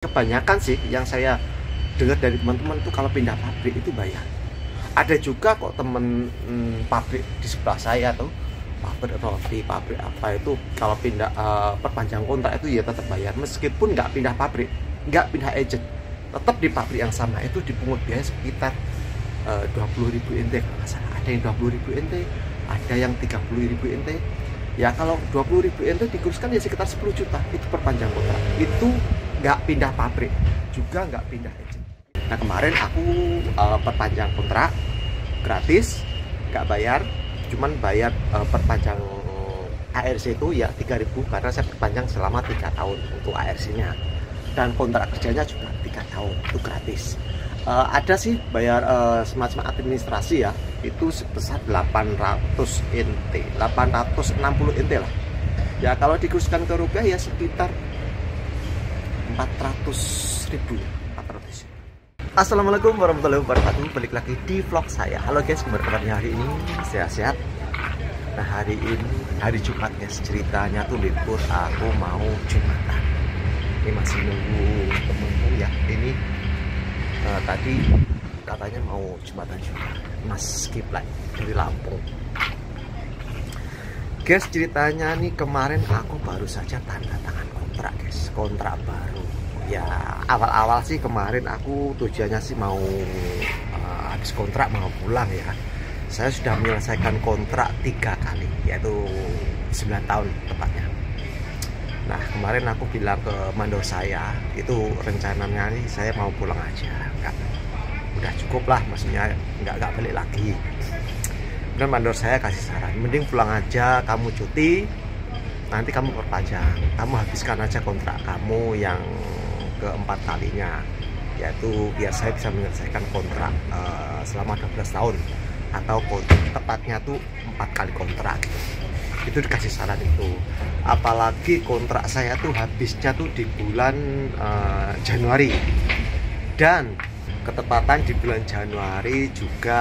Kebanyakan sih yang saya dengar dari teman-teman itu kalau pindah pabrik itu bayar. Ada juga kok temen pabrik di sebelah saya tuh, pabrik roti, pabrik apa itu, kalau pindah perpanjang kontrak itu ya tetap bayar meskipun nggak pindah pabrik, nggak pindah agent, tetap di pabrik yang sama itu dipungut biaya sekitar 20.000 NT kalau nggak salah. Ada yang 20.000 NT, ada yang 30.000 NT. Ya kalau 20.000 NT dikurskan ya sekitar 10 juta itu perpanjang kontrak. Itu nggak pindah pabrik, juga nggak pindah agent. Nah kemarin aku perpanjang kontrak gratis, nggak bayar, cuman bayar perpanjang ARC itu ya 3.000 karena saya perpanjang selama 3 tahun untuk ARC-nya, dan kontrak kerjanya juga 3 tahun itu gratis. Ada sih bayar semacam administrasi ya, itu sebesar 800 NT, 860 NT lah ya, kalau dikurskan ke rupiah ya sekitar 400.000 ya, 400. Assalamualaikum warahmatullahi wabarakatuh. Balik lagi di vlog saya. Halo guys, kabarnya hari ini sehat-sehat. Nah hari ini hari Jumat guys, ceritanya tuh libur, aku mau Jumatan. Ini masih nunggu temenku ya. Ini tadi katanya mau Jumatan juga, Mas Kiplan dari Lampung. Guys, ceritanya nih kemarin aku baru saja tanda tangan kontrak guys, kontrak baru. Ya awal-awal sih kemarin aku tujuannya sih mau habis kontrak mau pulang ya. Saya sudah menyelesaikan kontrak 3 kali, yaitu 9 tahun tepatnya. Nah kemarin aku bilang ke mandor saya, itu rencananya nih saya mau pulang aja, udah cukup lah, maksudnya nggak balik lagi. Dan mandor saya kasih saran, mending pulang aja, kamu cuti, nanti kamu perpanjang, kamu habiskan aja kontrak kamu yang keempat kalinya, yaitu biar saya bisa menyelesaikan kontrak selama 12 tahun, atau tepatnya tuh 4 kali kontrak gitu. Itu dikasih saran itu, apalagi kontrak saya tuh habisnya tuh di bulan Januari, dan ketepatan di bulan Januari juga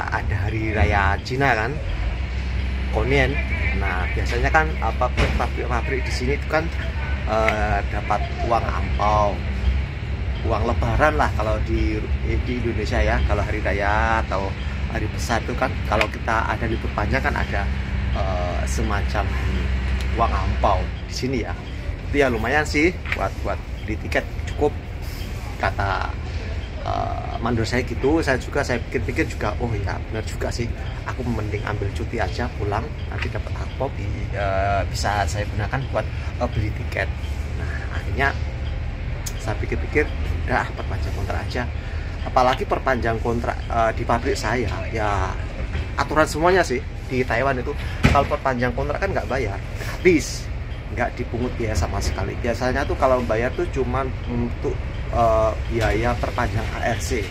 ada hari raya Cina kan, Konien. Nah biasanya kan pabrik di sini itu kan dapat uang ampau, uang lebaran lah kalau di Indonesia ya. Kalau hari raya atau hari besar itu kan, kalau kita ada libur panjang kan ada semacam uang ampau di sini ya. Itu ya lumayan sih buat beli tiket, cukup kata mandor saya gitu. Saya pikir-pikir juga, oh ya benar juga sih, aku mending ambil cuti aja, pulang, nanti dapat ampau bisa saya gunakan buat beli tiket. Nah akhirnya saya pikir-pikir udah perpanjang kontrak aja. Apalagi perpanjang kontrak di pabrik saya ya, aturan semuanya sih di Taiwan itu kalau perpanjang kontrak kan nggak bayar, gratis, nggak dipungut biaya sama sekali. Biasanya tuh kalau bayar tuh cuman untuk biaya perpanjang ARC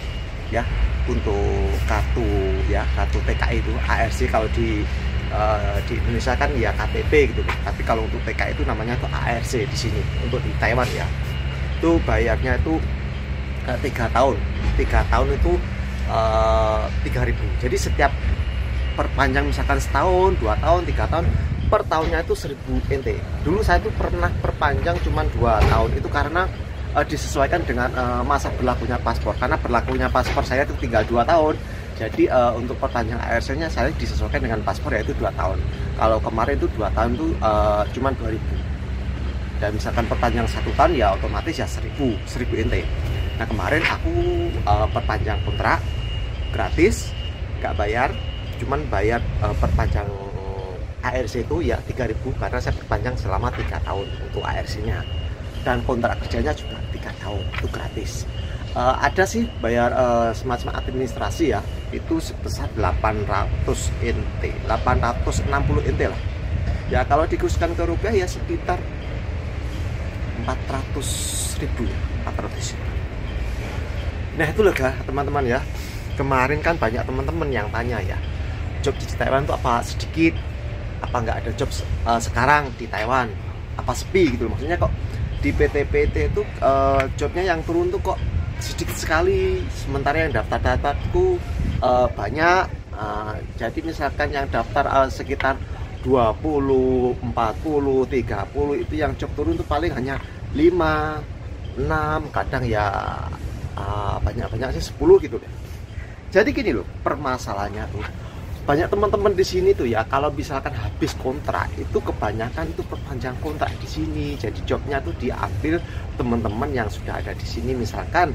ya, untuk kartu ya, kartu TKI itu ARC. Kalau di Indonesia kan ya KTP gitu, tapi kalau untuk TKI itu namanya tuh ARC di sini untuk di Taiwan ya. Itu bayarnya itu 3 tahun itu 3.000. Jadi setiap perpanjang misalkan setahun, 2 tahun, 3 tahun, per tahunnya itu 1.000 NT. Dulu saya tuh pernah perpanjang cuman 2 tahun, itu karena disesuaikan dengan masa berlakunya paspor, karena berlakunya paspor saya itu tinggal 2 tahun. Jadi untuk perpanjang ARC-nya saya disesuaikan dengan paspor, yaitu 2 tahun. Kalau kemarin itu 2 tahun itu cuman 2.000. Dan misalkan perpanjang 1 tahun ya otomatis ya 1.000 NT. Nah kemarin aku perpanjang kontrak gratis, nggak bayar, cuman bayar perpanjang ARC itu ya 3.000 karena saya perpanjang selama 3 tahun untuk ARC-nya, dan kontrak kerjanya juga 3 tahun itu gratis. Ada sih bayar semacam administrasi ya, itu sebesar 800 NT, 860 NT lah ya, kalau dikurskan ke rupiah ya sekitar 400.000 ya, 400. Nah itu loh teman-teman ya, kemarin kan banyak teman-teman yang tanya ya, job di Taiwan itu apa sedikit, apa nggak ada job sekarang di Taiwan, apa sepi gitu. Maksudnya kok di PT itu jobnya yang turun tuh kok sedikit sekali, sementara yang daftarku banyak. Jadi misalkan yang daftar sekitar 20, 40, 30, itu yang job turun tuh paling hanya 5, 6, kadang ya banyak-banyak sih 10 gitu deh. Jadi gini loh, permasalahannya tuh banyak teman-teman di sini tuh ya, kalau misalkan habis kontrak itu kebanyakan itu perpanjang kontrak di sini. Jadi jobnya tuh diambil teman-teman yang sudah ada di sini, misalkan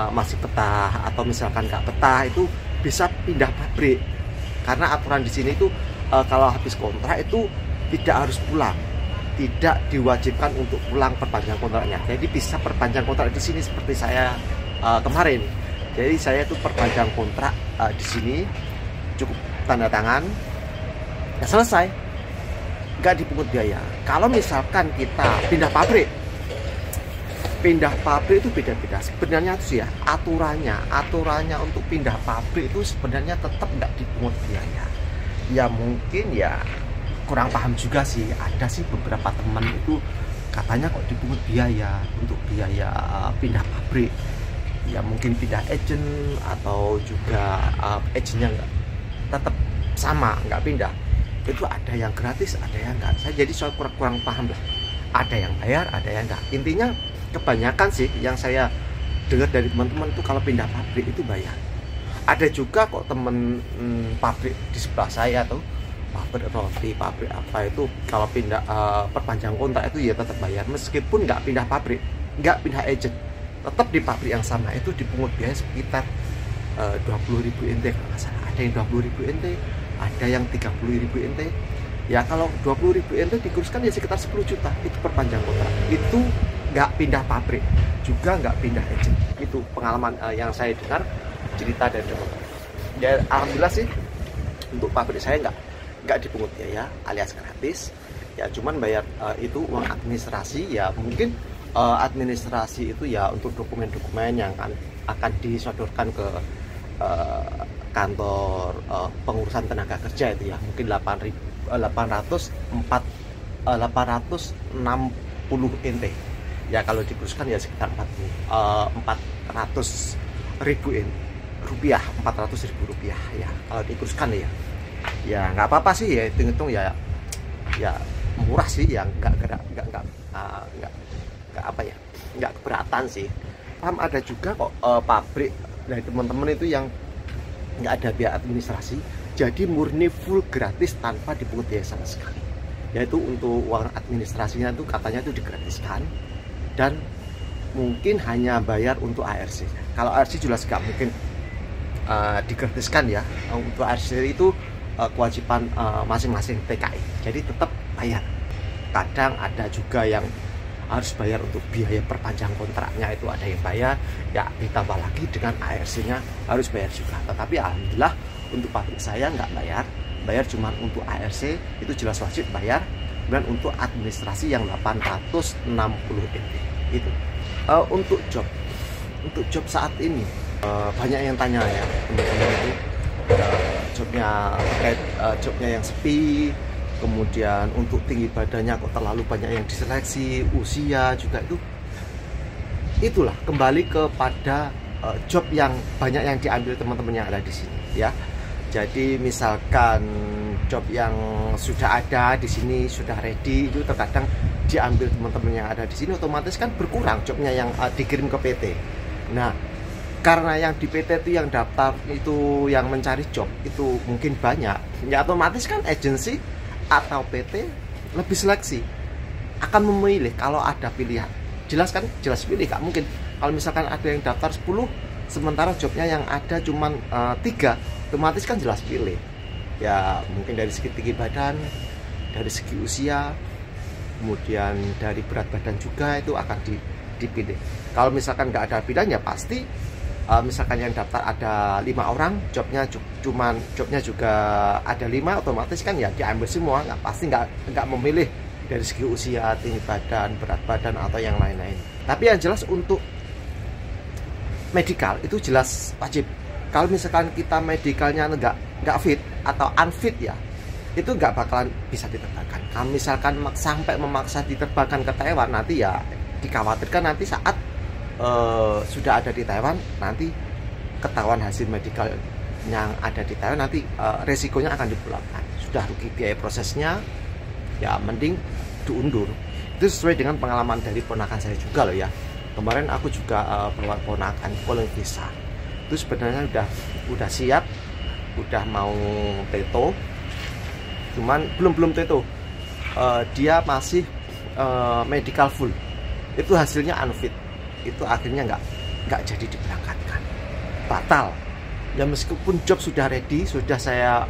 masih betah atau misalkan nggak betah itu bisa pindah pabrik. Karena aturan di sini itu kalau habis kontrak itu tidak harus pulang, tidak diwajibkan untuk pulang perpanjang kontraknya. Jadi bisa perpanjang kontrak di sini seperti saya kemarin. Jadi saya itu perpanjang kontrak di sini, cukup tanda tangan, ya selesai, nggak dipungut biaya. Kalau misalkan kita pindah pabrik itu beda-beda. Sebenarnya itu sih ya aturannya untuk pindah pabrik itu sebenarnya tetap nggak dipungut biaya. Ya mungkin ya kurang paham juga sih. Ada sih beberapa teman itu katanya kok dipungut biaya untuk biaya pindah pabrik. Ya mungkin pindah agent atau juga agentnya nggak tetap sama, nggak pindah. Itu ada yang gratis, ada yang nggak. Jadi saya kurang paham lah. Ada yang bayar, ada yang nggak. Intinya kebanyakan sih yang saya dengar dari teman-teman itu kalau pindah pabrik itu bayar. Ada juga kok temen pabrik di sebelah saya tuh, pabrik roti, pabrik apa itu, kalau pindah perpanjang kontrak itu ya tetap bayar meskipun nggak pindah pabrik, nggak pindah agent, tetap di pabrik yang sama itu dipungut biaya sekitar 20.000 NT kalau nggak salah. Ada yang 20.000 NT, ada yang 30.000 NT. Ya kalau 20.000 NT dikurskan ya sekitar 10 juta. Itu perpanjang kontrak. Itu nggak pindah pabrik, juga nggak pindah agent. Itu pengalaman yang saya dengar cerita dari teman-teman. Ya alhamdulillah sih untuk pabrik saya nggak dipungut biaya alias gratis. Ya cuman bayar itu uang administrasi. Ya mungkin administrasi itu ya untuk dokumen-dokumen yang akan disodorkan ke kantor pengurusan tenaga kerja itu ya mungkin 860 NT. Ya kalau dikurskan ya sekitar 400.000 rupiah, 400.000 rupiah ya kalau dikurskan ya. Ya nggak apa-apa sih ya, hitung-hitung ya murah sih ya, nggak apa ya, nggak keberatan sih. Paham. Ada juga kok pabrik dari teman-teman itu yang nggak ada biaya administrasi, jadi murni full gratis tanpa dipungut biaya sama sekali. Yaitu untuk uang administrasinya itu katanya itu digratiskan dan mungkin hanya bayar untuk ARC. Kalau ARC jelas nggak mungkin digratiskan ya. Untuk ARC itu kewajiban masing-masing TKI, jadi tetap bayar. Kadang ada juga yang harus bayar untuk biaya perpanjang kontraknya, itu ada yang bayar, ya ditambah lagi dengan ARC-nya harus bayar juga. Tetapi alhamdulillah untuk pabrik saya nggak bayar cuma untuk ARC itu jelas wajib bayar, dan untuk administrasi yang 860 NT itu. Untuk job saat ini banyak yang tanya ya teman-teman itu, jobnya yang sepi. Kemudian untuk tinggi badannya kok terlalu banyak yang diseleksi, usia juga itulah kembali kepada job yang banyak yang diambil teman-teman yang ada di sini ya. Jadi misalkan job yang sudah ada di sini sudah ready itu terkadang diambil teman-teman yang ada di sini, otomatis kan berkurang jobnya yang dikirim ke PT. Nah karena yang di PT itu yang daftar itu yang mencari job itu mungkin banyak ya, otomatis kan agensi atau PT lebih seleksi, akan memilih kalau ada pilihan. Jelas pilih, gak mungkin kalau misalkan ada yang daftar 10 sementara jobnya yang ada cuman 3, otomatis kan jelas pilih ya. Mungkin dari segi tinggi badan, dari segi usia, kemudian dari berat badan juga itu akan dipilih. Kalau misalkan nggak ada pilihan ya pasti misalkan yang daftar ada 5 orang, jobnya juga ada 5, otomatis kan ya diambil semua, pasti nggak memilih dari segi usia, tinggi badan, berat badan atau yang lain-lain. Tapi yang jelas untuk medical itu jelas wajib. Kalau misalkan kita medicalnya nggak fit atau unfit ya, itu nggak bakalan bisa diterbangkan. Kalau misalkan sampai memaksa diterbangkan ke Taiwan, nanti ya dikhawatirkan nanti saat sudah ada di Taiwan, nanti ketahuan hasil medikal yang ada di Taiwan, nanti resikonya akan dipulangkan. Sudah rugi biaya prosesnya, ya mending diundur. Itu sesuai dengan pengalaman dari ponakan saya juga loh ya. Kemarin aku juga bawa ponakan calling visa. Itu sebenarnya udah siap, udah mau teto, cuman belum teto. Dia masih medical full. Itu hasilnya unfit. Itu akhirnya nggak jadi diberangkatkan, batal. Ya meskipun job sudah ready, sudah saya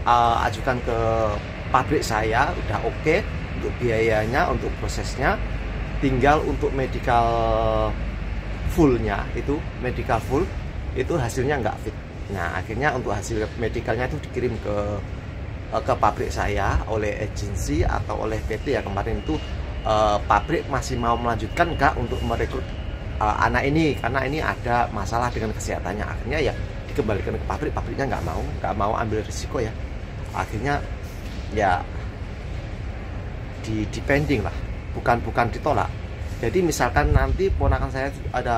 ajukan ke pabrik saya, udah oke untuk biayanya, untuk prosesnya, tinggal untuk medical fullnya itu medical full itu hasilnya nggak fit. Nah akhirnya untuk hasil medicalnya itu dikirim ke pabrik saya oleh agensi atau oleh PT ya kemarin itu. Pabrik masih mau melanjutkan nggak untuk merekrut anak ini karena ini ada masalah dengan kesehatannya. Akhirnya ya dikembalikan ke pabrik, pabriknya nggak mau ambil risiko ya. Akhirnya ya di pending lah, bukan ditolak. Jadi misalkan nanti ponakan saya ada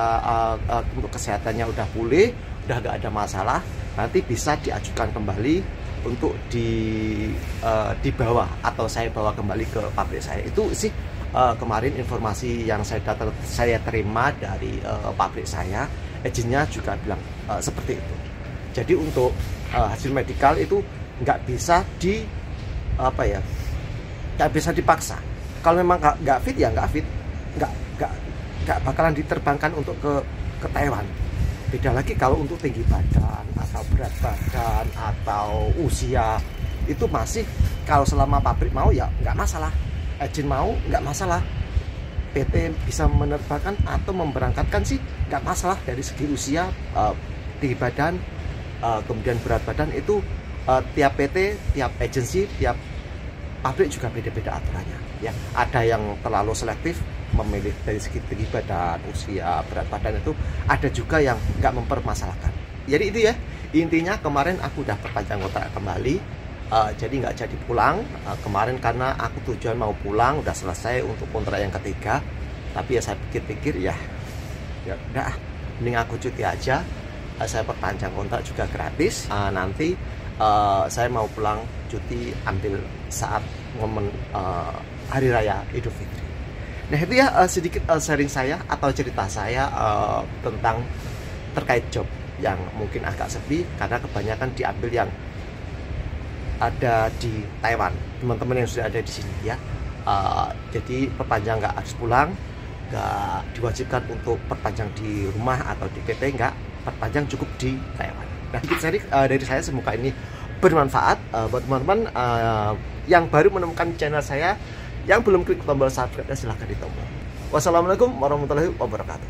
untuk kesehatannya udah pulih, udah nggak ada masalah, nanti bisa diajukan kembali untuk dibawa atau saya bawa kembali ke pabrik saya. Itu sih kemarin informasi yang saya terima dari pabrik saya. Agennya juga bilang seperti itu. Jadi untuk hasil medikal itu nggak bisa nggak bisa dipaksa. Kalau memang nggak fit ya nggak fit, nggak bakalan diterbangkan untuk ke Taiwan. Beda lagi kalau untuk tinggi badan atau berat badan atau usia, itu masih kalau selama pabrik mau ya nggak masalah, agen mau nggak masalah, PT bisa menerbangkan atau memberangkatkan sih nggak masalah. Dari segi usia, tinggi badan, kemudian berat badan itu tiap PT, tiap agensi, tiap pabrik juga beda-beda aturannya ya. Ada yang terlalu selektif memilih dari segi tinggi badan, usia, berat badan, itu ada juga yang nggak mempermasalahkan. Jadi itu ya intinya. Kemarin aku udah perpanjang kontrak kembali, jadi nggak jadi pulang kemarin karena aku tujuan mau pulang, udah selesai untuk kontrak yang ketiga. Tapi ya saya pikir-pikir ya udah, mending aku cuti aja. Saya perpanjang kontrak juga gratis. Nanti saya mau pulang cuti ambil saat momen Hari Raya Idul Fitri. Nah itu ya sedikit sharing saya atau cerita saya tentang terkait job yang mungkin agak sepi karena kebanyakan diambil yang ada di Taiwan, teman-teman yang sudah ada di sini ya. Jadi perpanjang nggak harus pulang, nggak diwajibkan untuk perpanjang di rumah atau di PT, nggak, perpanjang cukup di Taiwan. Nah sedikit sharing dari saya, semoga ini bermanfaat buat teman-teman yang baru menemukan channel saya. Yang belum klik tombol subscribe, silahkan ditombol. Wassalamualaikum warahmatullahi wabarakatuh.